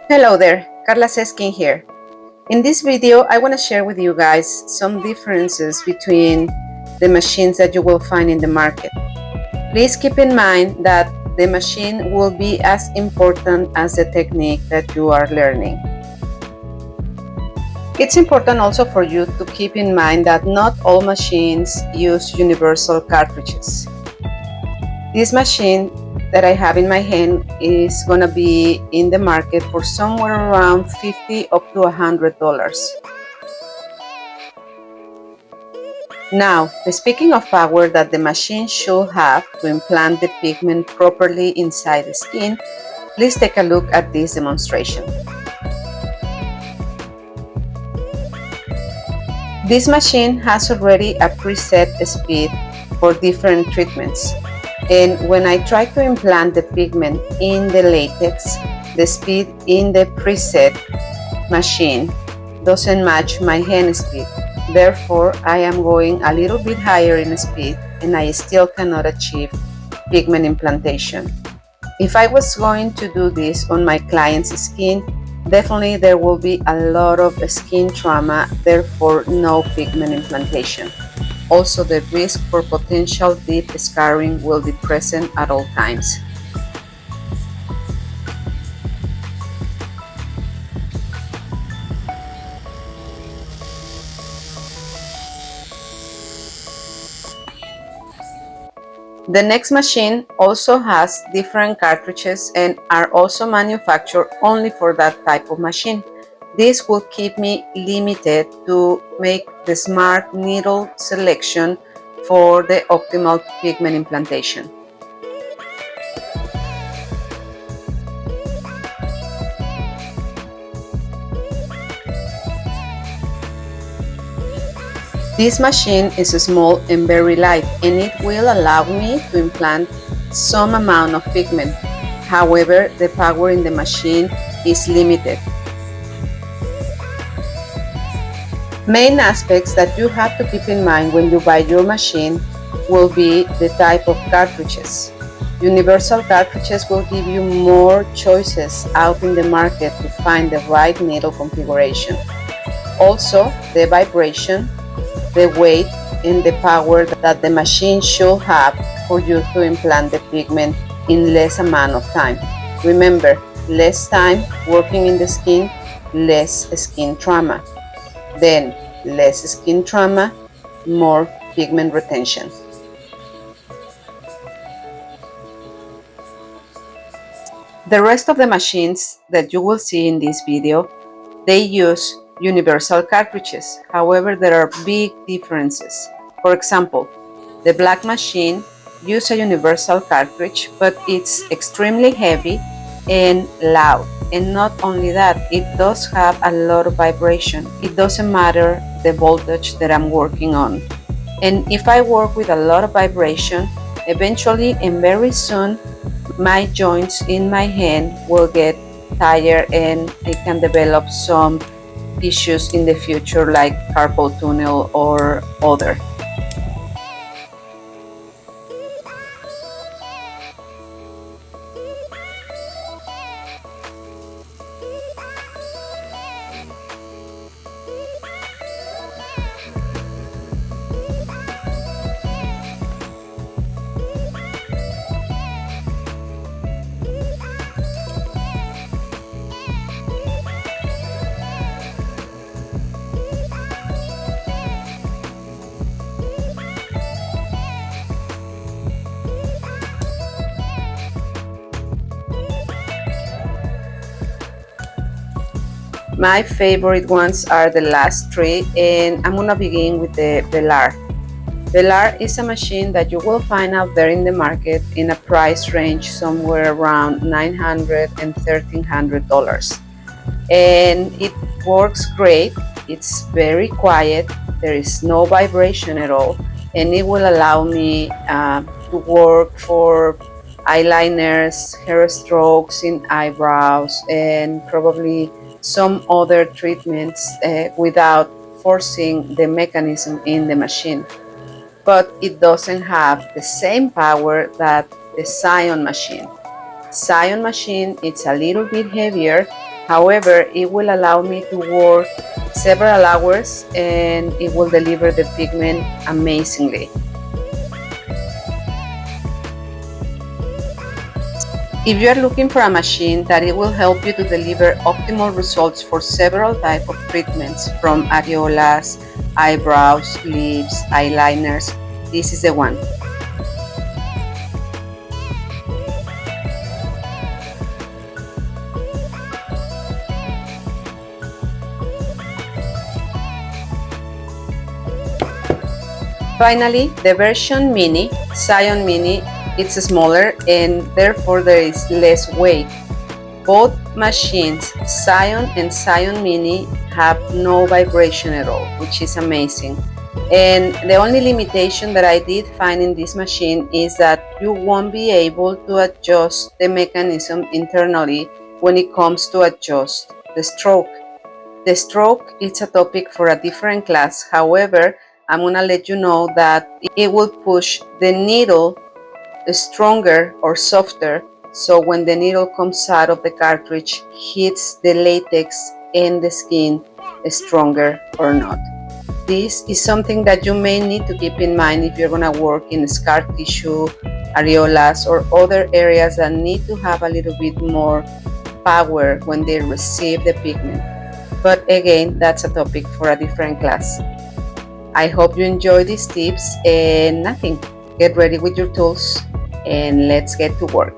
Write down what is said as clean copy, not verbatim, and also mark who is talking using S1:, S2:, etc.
S1: Hello there, Carla Seskin here. In this video, I want to share with you guys some differences between the machines that you will find in the market. Please keep in mind that the machine will be as important as the technique that you are learning. It's important also for you to keep in mind that not all machines use universal cartridges. This machine that I have in my hand is gonna be in the market for somewhere around $50 up to $100. Now, speaking of power that the machine should have to implant the pigment properly inside the skin, please take a look at this demonstration. This machine has already a preset speed for different treatments. And when I try to implant the pigment in the latex, the speed in the preset machine doesn't match my hand speed. Therefore, I am going a little bit higher in speed and I still cannot achieve pigment implantation. If I was going to do this on my client's skin, definitely there will be a lot of skin trauma, therefore no pigment implantation. Also, the risk for potential deep scarring will be present at all times. The next machine also has different cartridges and are also manufactured only for that type of machine. This will keep me limited to make the smart needle selection for the optimal pigment implantation. This machine is small and very light, and it will allow me to implant some amount of pigment. However, the power in the machine is limited. Main aspects that you have to keep in mind when you buy your machine will be the type of cartridges. Universal cartridges will give you more choices out in the market to find the right needle configuration. Also, the vibration, the weight, and the power that the machine should have for you to implant the pigment in less amount of time. Remember, less time working in the skin, less skin trauma. Then, less skin trauma, more pigment retention. The rest of the machines that you will see in this video, they use universal cartridges. However, there are big differences. For example, the black machine uses a universal cartridge, but it's extremely heavy and loud. And not only that, it does have a lot of vibration. It doesn't matter the voltage that I'm working on. And if I work with a lot of vibration, eventually and very soon, my joints in my hand will get tired and I can develop some issues in the future like carpal tunnel or other. My favorite ones are the last three, and I'm gonna begin with the Velar. Velar is a machine that you will find out there in the market in a price range somewhere around $900 and $1,300. And it works great. It's very quiet. There is no vibration at all, and it will allow me to work for eyeliners, hair strokes in eyebrows, and probably some other treatments without forcing the mechanism in the machine. But it doesn't have the same power that the Scion machine. Scion machine, it's a little bit heavier, However, it will allow me to work several hours and it will deliver the pigment amazingly. If you are looking for a machine that it will help you to deliver optimal results for several types of treatments, from areolas, eyebrows, lips, eyeliners, this is the one. Finally, the version Mini, Scion Mini, it's smaller and therefore there is less weight. Both machines, Scion and Scion Mini, have no vibration at all, which is amazing. And the only limitation that I did find in this machine is that you won't be able to adjust the mechanism internally when it comes to adjust the stroke. The stroke is a topic for a different class. However, I'm going to let you know that it will push the needle stronger or softer, so when the needle comes out of the cartridge, hits the latex and the skin stronger or not. This is something that you may need to keep in mind if you're going to work in scar tissue, areolas, or other areas that need to have a little bit more power when they receive the pigment. But again, that's a topic for a different class. I hope you enjoy these tips and nothing. Get ready with your tools and let's get to work.